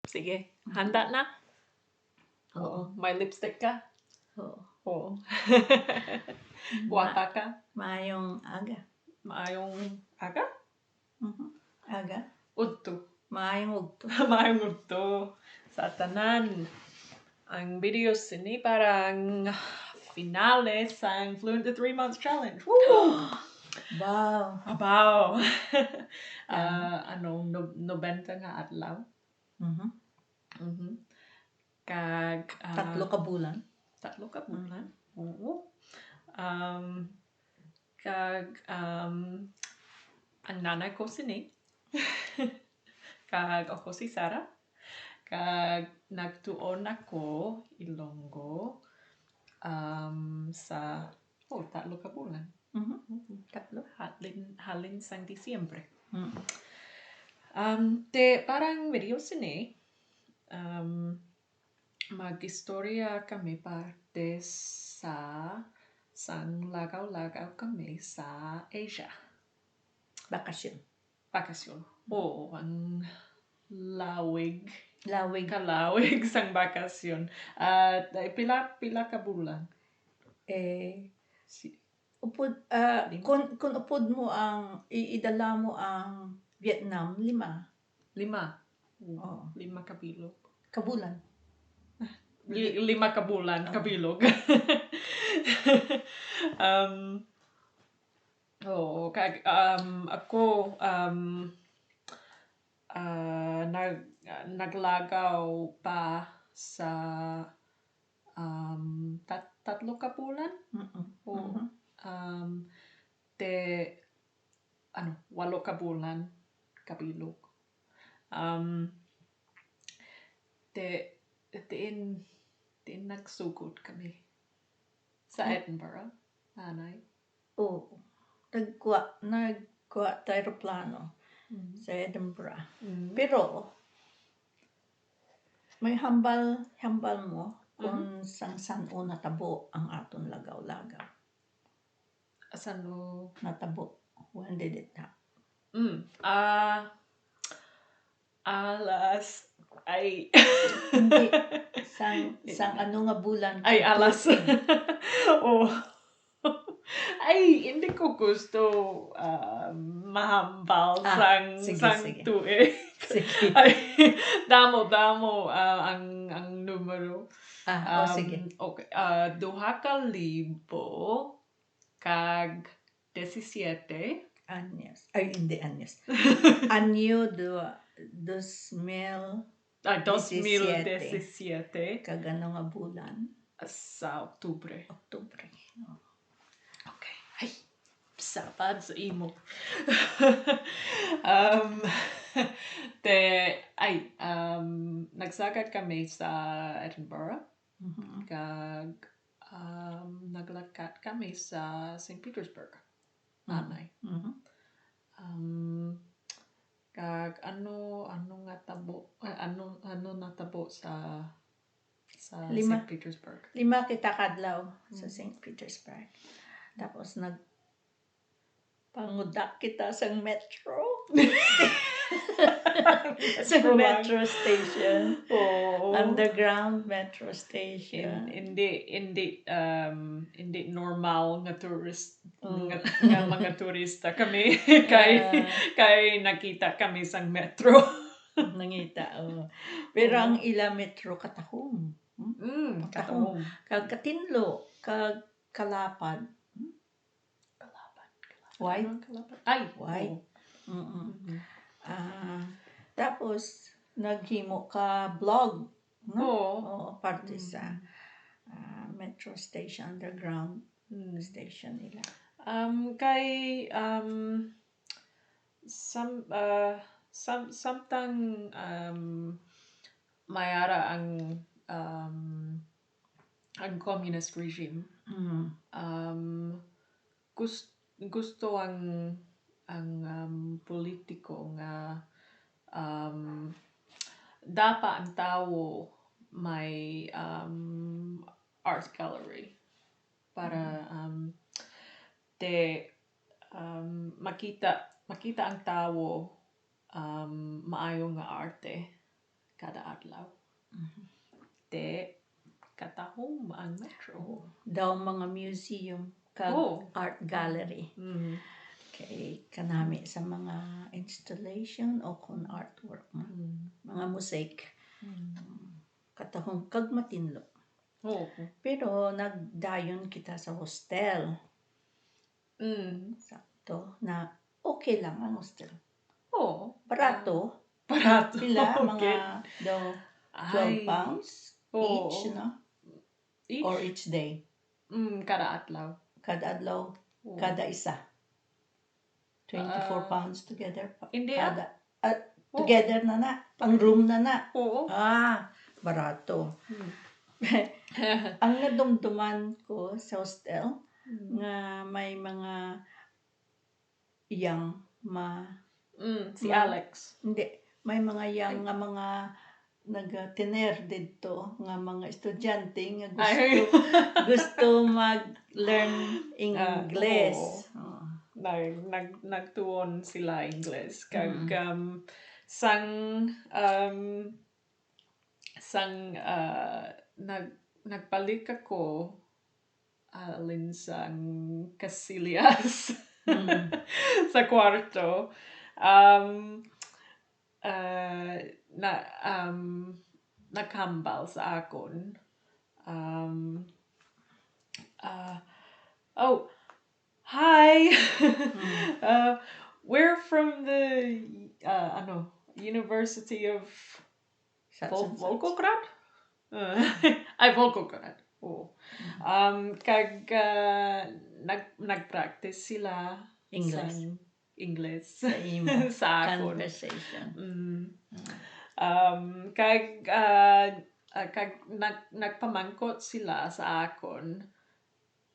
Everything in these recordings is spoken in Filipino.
Sige, handa na? Oo. May lipstick ka? Oo. Oo. Buwata ka? Maayong aga. Maayong aga? Aga. Udto. Maayong ugto. Maayong udto. Sa tanan. Ang videos ini parang finale sa Fluent to 3 Months Challenge. Woo! Wow. Abaw. Yan. 90 nga adlaw. Kag Tatlo ka bulan. Tatlo ka bulan. Oo. Kag ang nanay ko sini. Kag ako si Sarah. Kag nagtuon ako Ilonggo sa tatlo ka bulan. Tatlo. Halin sang Disyembre. Te parang video sini mag-istorya kami parte sa sang lagaw-lagaw kami sa Asia. Bakasyon. Oo, ang lawig. Kalawig sang bakasyon. At pila ka bulan? Kung upod mo ang iidala mo ang Vietnam, 5. 5. Oo. 5 kabilog. Kabulan. 5 ka bulan, kabilog. Kag ako naglagaw pa sa tatlo ka bulan. Te 8 ka bulan, kabilog. Tiin nagsugod kami sa Edinburgh, nanay. Oo. Nagkuha tayo plano sa Edinburgh. Pero, may hambal mo kung saan natabo ang aton lagaw-lagaw. Asan mo? Natabo. When did it happen? Alas ay Hindi. Sang ano nga bulan? Ay, alas. Ay, hindi ko gusto mahambal sang tuig. Sige. Ay, damo ang numero. Sige. Okay. 2,000 kag 17. Anyos. Ay, hindi anyos. Anyo 2017. 2017. Kag ano nga bulan? Sa Oktubre. Okay. Ay, sapad sa imo. Nagsagad kami sa Edinburgh. Kag naglakad kami sa St. Petersburg. Nanay. Kag ano natabo sa St. Petersburg? 5 kita kadlaw sa St. Petersburg. Tapos pangudak kita sa metro. Sa metro station. Underground metro station. Hindi normal nga tourist nga mga turista kami kay nakita kami sa metro. Nangita. Pero ang ila metro katahom. Katahom. Kag katinlo, kag kalapad. Why? Why? Tapos naghimo ka vlog, no? Oo. Parte sa metro station, underground station nila. Kay samtang mayara ang communist regime. Gusto ang politiko nga dapa ang tao may art gallery para makita ang tao maayo nga arte kada adlaw. Te katahom ang metro. Daw mga museum kag art gallery. Kay kanami sa mga installation o kung artwork mga mosaic. Katahom kag matinlo. Pero nagdayon kita sa hostel. Sakto na okay lang ang hostel. Barato. Pila mga daw 12 pounds each, no? Or each day. Kada adlaw. Kada adlaw, kada isa. 24 pounds together. India? Together na. Pang room na. Barato. Ang nadumduman ko sa hostel, nga may mga young si Alex. Hindi. May mga young nga mga nag-tiner dito nga mga estudyante nga gusto mag-learn English. Nagtuon sila English kag nagpalit ako alin sang Casillas sa kwarto. Naghambal sa akon. Hi. We're from the University of Volgograd. Volgograd. Kag nagpractice sila English sa akon. Conversation. Kag nagpamangkot sila sa akon.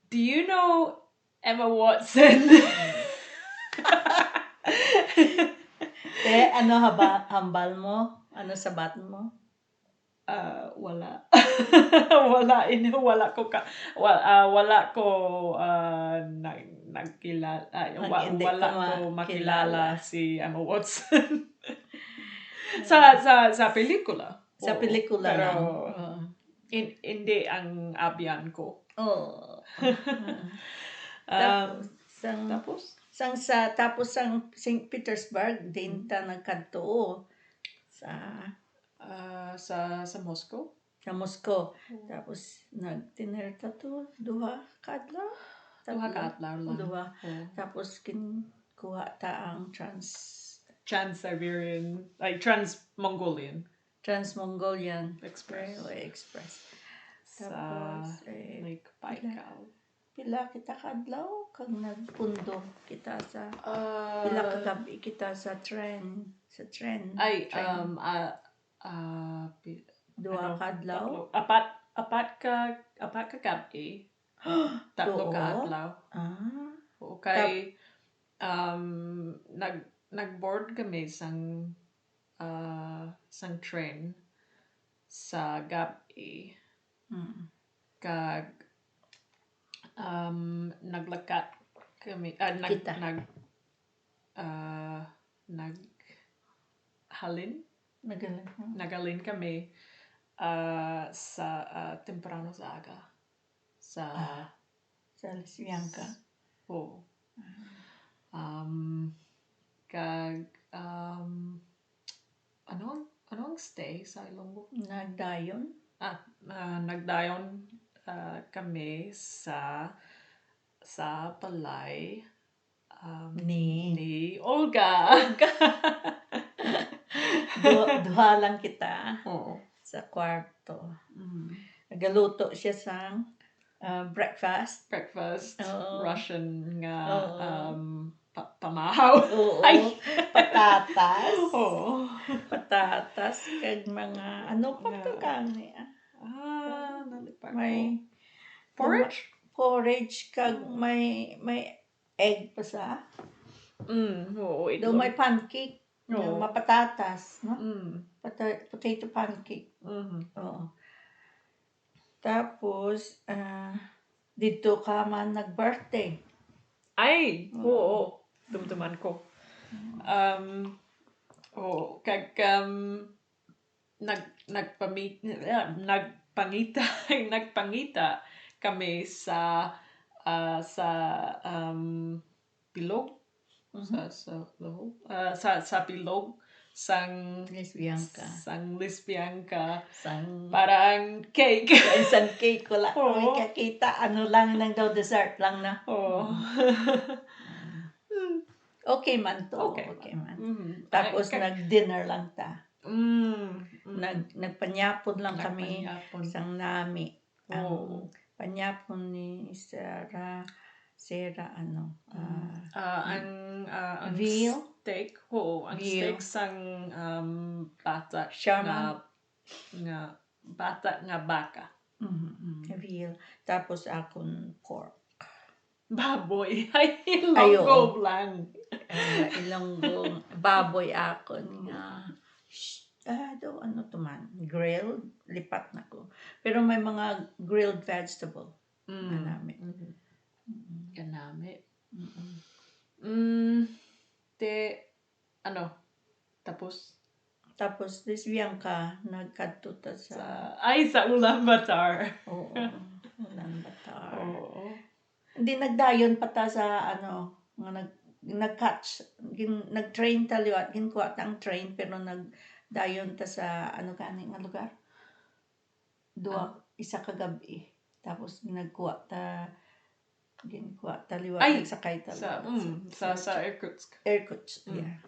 Do you know Emma Watson? Ano hambal mo? Ano sabat mo? Wala. wala ko wala ko makilala si Emma Watson. sa pelikula. Sa pelikula pero lang. Hindi ang abyan ko. Tapos sang St. Petersburg din ta nagkadto sa Moscow. Sa Moscow. Tapos nagtiner ta to duha ka adlaw lang. Tapos kuha ta ang Trans-Mongolian Express. Tapos Lake Baikal. Pila kita kadlaw kag nagpundo kita sa pila ka gabi kita sa tren. Duha ka adlaw. Apat ka gabi. Tatlo ka adlaw. Okay. Nag-board kami sang train sa gabi. Kag naglakat kami naghalin kami sa temprano sa aga sa Lesbianka. Kag anong stay sa Ilonggo? Nagdayon kami sa palay ni Olga. Duha lang kita sa kwarto. Nagaluto siya sang breakfast. Russian nga pamahaw. Patatas. Patatas kag mga pagkakani. May porridge kag may egg pa sa. Do may pancake. Mapatatas, no? Potato pancake. Tapos dito ka man nag-birthday. Dumduman ko. Kag nagpangita kami sa bilog sa bilog sang lesbianka parang cake. Isang cake wala kami kakita. Ano lang nang daw dessert lang na. Okay man to. Okay man. Tapos nag-dinner lang ta. Nagpanyapon lang kami sang nami. Ang panyapon ni Sarah ang veal steak ang steak sang bata nga baka. Veal. Tapos akong pork. Baboy. Ay, ilonggo lang. Ilonggo. Baboy akon nga. Ano to man? Grilled. Lipat na ko. Pero may mga grilled vegetable. Namin. Kanami. Tapos lesbianka nagkadto ta sa Ulaanbaatar. Oo. Ulaanbaatar. Hindi nagdayon pa ta sa nga nag-catch. Nag-train ta liwat. Ginkuha ta ang train pero nagdayon ta sa gani nga lugar. Isa ka gabi. Tapos ginkuha ta liwat. Nagsakay ta liwat. Sa Irkutsk. Yeah.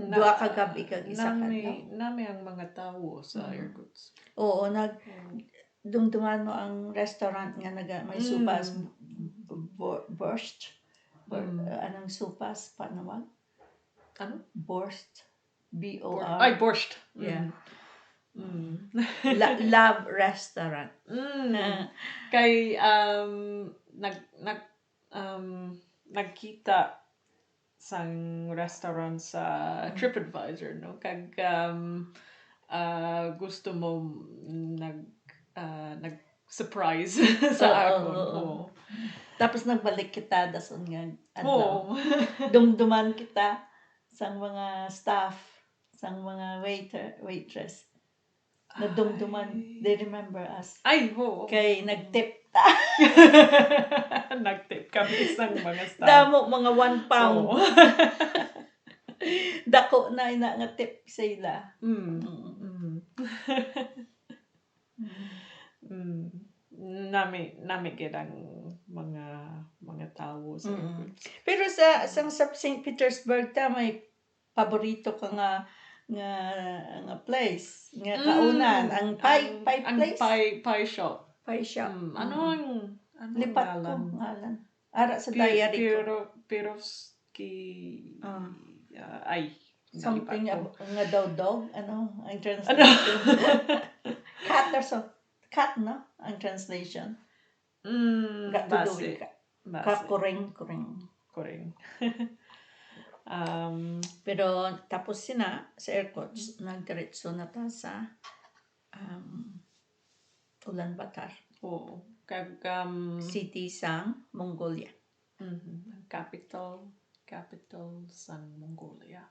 Dua ka gabi kag isa ka. Nami ang mga tawo sa Irkutsk. Oo, dumduman mo ang restaurant nga may supas borscht. Anong supas panawag? Borscht. B-O-R. Ay, borscht. Yeah. Love restaurant. Kay nagkita sang restaurant sa TripAdvisor, no? Kag gusto mo nag-surprise sa akon. Tapos nagbalik kita dason nga adlaw. Dumduman kita sang mga staff, sang mga waitress. Nadumduman. They remember us. Ay, Kay nagtip ta. Nagtip kami sang mga staff. Damo mga 1 pound. Dako na ina nga tip sa ila. Nami gidang mga tawo sa Pero sa St. Petersburg ta may paborito ka nga place nga kaunan ang pie pie shop. Ano ang lipat ko ngalan ara sa diary ko Perovsky something nga dog ang translation cat no ang translation base kuring pero tapos sina sa Irkutsk nagdiretso na ta sa Ulaanbaatar kag city sang Mongolia. Capital sang Mongolia.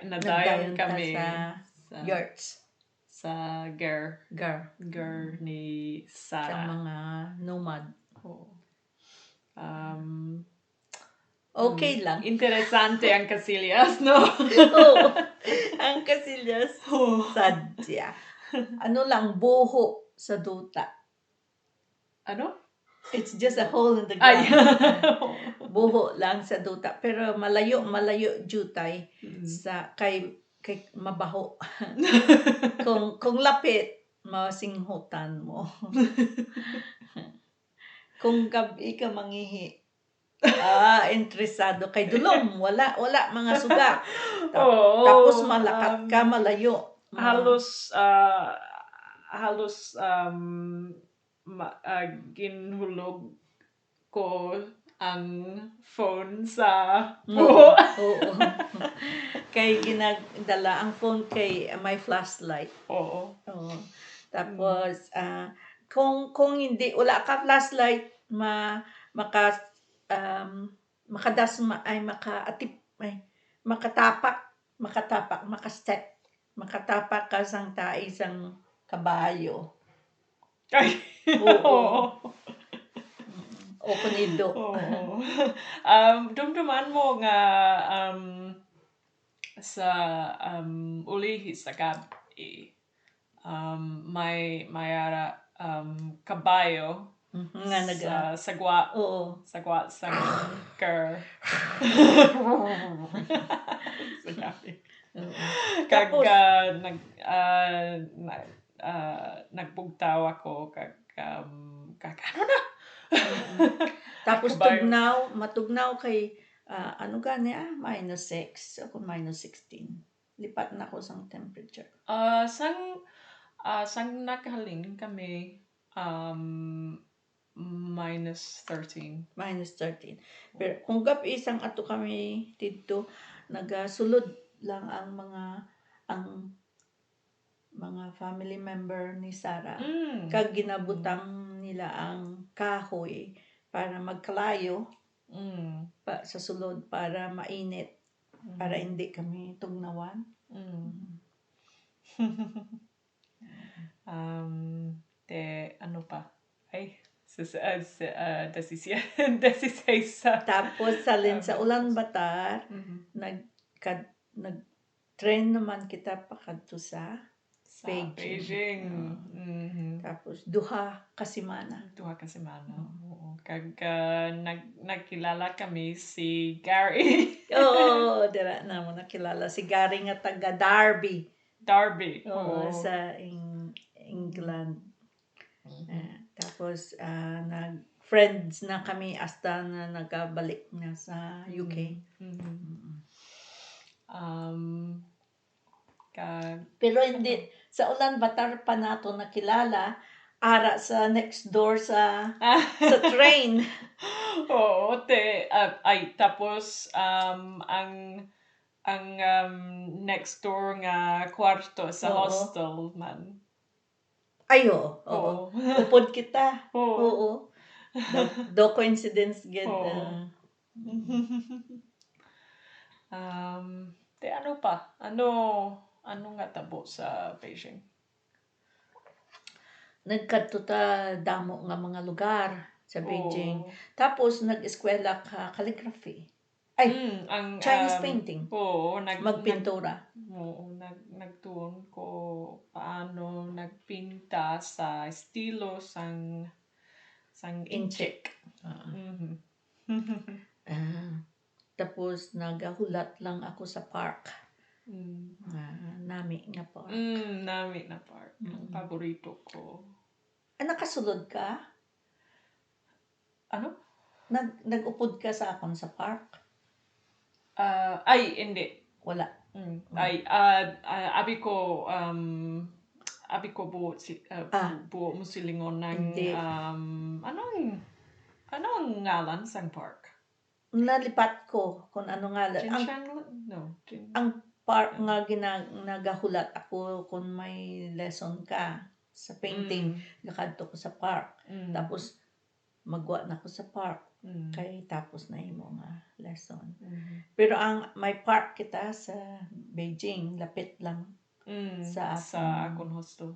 Nadayon kami sa yurts sa ger ni Sarah. Sa mga nomad. Okay lang. Interesante ang Casillas, no? Ang Casillas. Sadya. Ano lang, buho sa duta. Ano? It's just a hole in the ground. Buho lang sa duta. Pero malayo jutay sa kay mabaho. kung lapit, masinghutan mo. Kung gabi ka mangihi, interesado kay dulong, wala mga suga. Tapos malakat ka malayo. Halos ginhulog ko ang phone sa buho. Oo. Kay ginagdala ang phone kay may flashlight. Oo. Tapos kung hindi wala ka flashlight makadasma ay makaatip makastep. Makatapak ka sang isang kabayo. Ay, Oo. O kunido. Oo. Dumduman mo nga sa ulihi sa gabi, may ara kabayo Nga sa sagwa Oo. sang ker. Sa gabi. Kag Tapos, nagbugtaw ako kag ano na? tapos Kabayo. matugnaw kay ano gani -6 ako -16. Lipat na ko sang temperature. Sang nakahaling kami -13. -13. Pero kung gabi isang ato kami dito, nagasulod lang ang mga family member ni Sarah. Kag ginabutang nila ang kahoy para magkalayo pa sa sulod para mainit. Para hindi kami tugnawan. Ano pa? Ay, 16. Tapos salin sa Ulaanbaatar, nag-train naman kita pakadto sa Beijing. Tapos duha ka semana. Oo. Kag nagkilala kami si Gary. Oo, dira na mo nakilala si Gary nga taga Darby. Oo, Oo. sa England. Tapos nag-friends na kami hasta na nagabalik na sa UK. Pero hindi sa Ulaanbaatar pa nato nakilala ara sa next door sa train. Oo, tapos ang next door nga kwarto sa Oo. hostel man. Ay, oo. Upod kita. Oo. Oo. Do coincidence gid. Oo. Ano pa? Ano nga tabo sa Beijing? Nagkadto ta damo nga mga lugar sa Beijing. Tapos nag-eskwela ka calligraphy. Ay, ang Chinese painting. Oo, Magpintura. Oo, nagtuon ko paano nagpinta sa estilo sang inchik. Tapos nagahulat lang ako sa park. Nami nga park. Nami na park. Ang paborito ko. Nakasulod ka? Ano? Nag-upod ka sa akon sa park? Ay, hindi. Wala. Ay, abi ko buo musilingon ng Hindi. anong ngalan sang park? Nalipat ko kung ano nga. Ang park nga nagahulat ako kung may lesson ka sa painting. Nakadto ko sa park. Tapos magwa na ko sa park. Kay tapos na imo nga lesson. Pero may park kita sa Beijing, lapit lang sa akong hostel.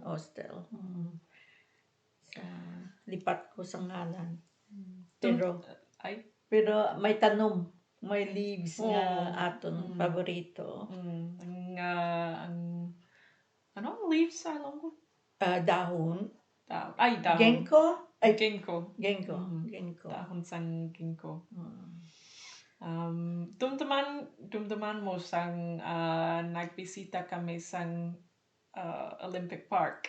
Sa lipat ko sa ngalan. Pero may tanom, may leaves nga aton paborito. Ang anong leaves sa Ilonggo? Dahon. Dahon. Ginkgo. Ginkgo. Dahon sang ginkgo. Dumduman mo sang nagbisita kami sang Olympic Park.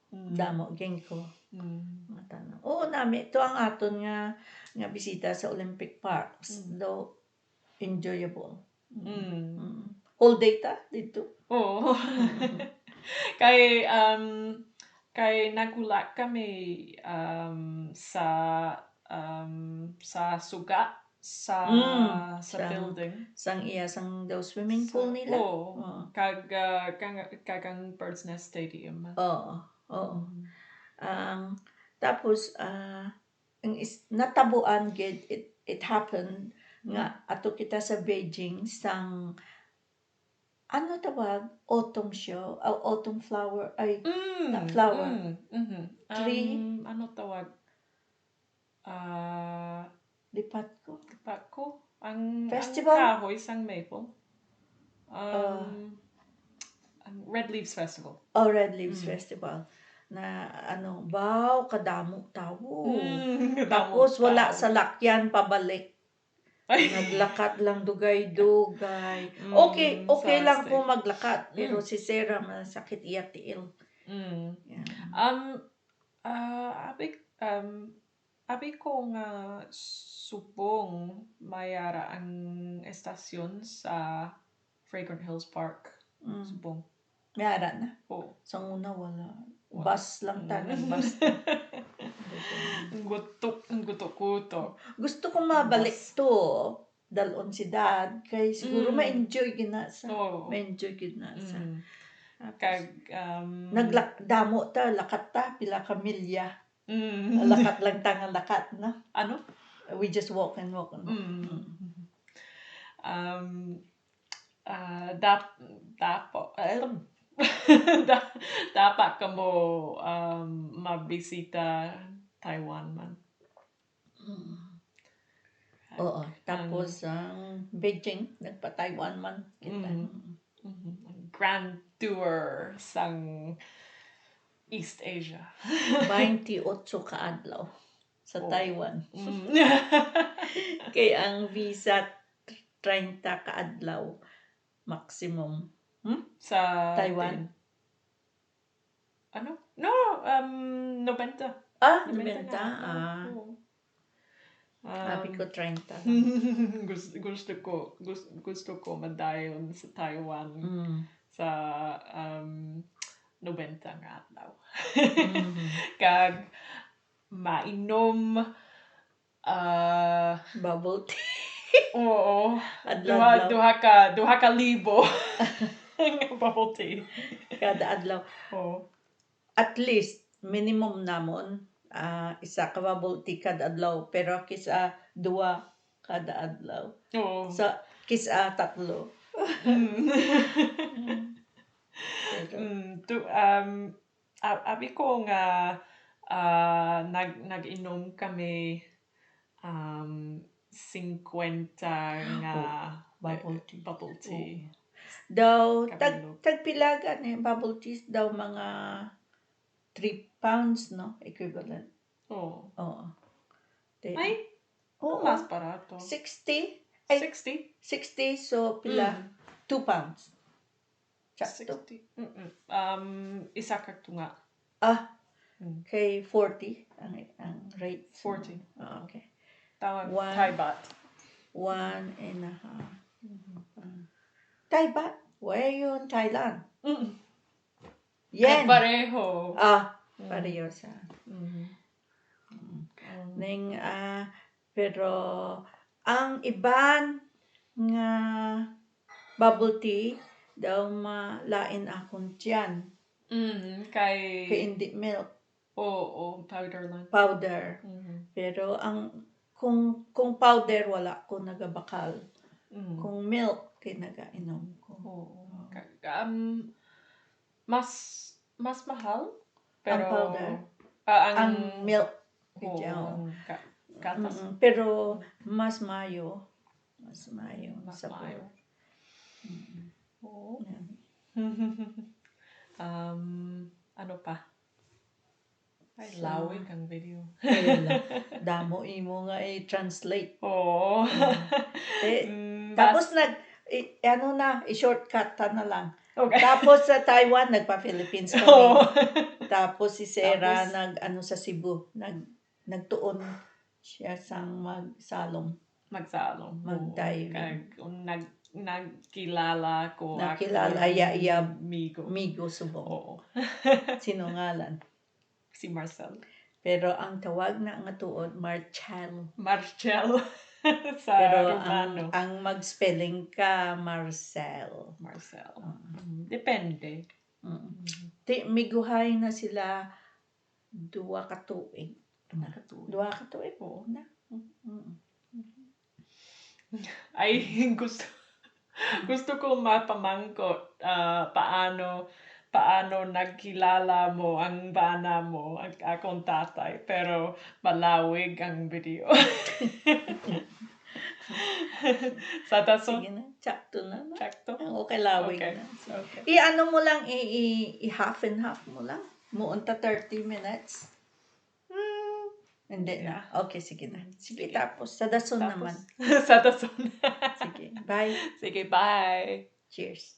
Damo ginkgo. Oo, nami ito ang aton nga bisita sa Olympic Park. Do enjoyable. Whole day ta dito. Oo. Kay nagula kami sa suga sa building. Sang daw swimming pool nila. Oo. Kagang Bird's Nest Stadium. Oo. Tapos natabuan gid it happened nga ato kita sa Beijing sang ano tawag autumn show autumn flower ay not flower tree ano tawag lipat ko ang festival kahoy sang maple ang Red Leaves Festival. Red Leaves Festival na ano wow kadamo tawo tapos wala sa lakyan pabalik. Naglakad lang dugay-dugay. Okay lang po maglakad. Pero si Sarah masakit iya tiil. Yeah. Abi ko nga subong mayara ang estasyon sa Fragrant Hills Park. Subong. Mayara na? Oo. Sa una wala. Bus lang bus. Ang gutok-gutok. Gusto ko mabalik to. Dalon si dad. Kaya siguro ma-enjoy ginasa. Ma-enjoy ginasa. Kag, nagdamo ta, lakat ta, pila ka milya. Lakat lang ta nga lakat, no? Ano? We just walk and walk. Dapat ka mo mabisita Taiwan man. Oo. Tapos ang Beijing, nagpa-Taiwan man kita. Grand tour sang East Asia. 28 ka adlaw sa Taiwan. Kay ang visa 30 ka adlaw maximum. Sa Taiwan? Ano? No, 90. 90? Sabi ko 30 lang. gusto ko madayon sa Taiwan sa 90 nga adlaw. Kag mainom bubble tea. Oo. Adlaw. Duha ka libo. Bubble tea. Kada adlaw. Oo. At least minimum namon isa ka bubble tea kada adlaw pero kisa duwa kada adlaw. Oo. So kisa tatlo. Abi ko nga nag-inom kami 50 nga bubble tea. Daw tagpilagan bubble tea daw mga 3 pounds no equivalent. Oo. Ay, mas barato. 60 so pila 2 pounds. Sakto. 60. Isa ka tunga. Kay 40 ang rate. 40. Okay. Tawag Thai baht. 1.5. Thai baht? Where are you in Thailand? Yen. Pareho. Pareho sa. Ning pero ang iban nga bubble tea daw malain akong tiyan. Kay hindi milk. Powder lang. Powder. Pero kung powder wala ko nagabakal. Kung milk kay nagainom ko. Mas mahal pero ang powder. Ang milk. Pero mas mayo. Ano pa? Ay, lawig ang video. Damo imo nga i-translate. Tapos i-shortcut ta na lang. Okay. Tapos sa Taiwan, nagpa-Philippines kami. Tapos si Sarah sa Cebu. Nagtuon siya sang magsalom. Mag-diving. Nagkilala ko. Nakilala iya Migo Subong. Oo. Sinungalan. Si Marcel. Pero ang tawag na nga tuod, Marcel. Sa pero Romano. ang mag-spelling ka, Marcel. Depende. Miguhay na sila 2 ka tuig. 2 ka tuig? Oo na. Ay, gusto ko mapamangkot paano nagkilala mo ang bana mo, akong tatay, pero malawig ang video. Sa taso? Sige na, sakto na. Sakto? Okay, lawig Okay. na. Okay. I-ano mo lang, i-half and half mo lang. Muunta 30 minutes. Hindi na. Okay, sige na. Sige, tapos. Sa dason naman. Sa taso. Sige, bye. Sige, bye. Cheers.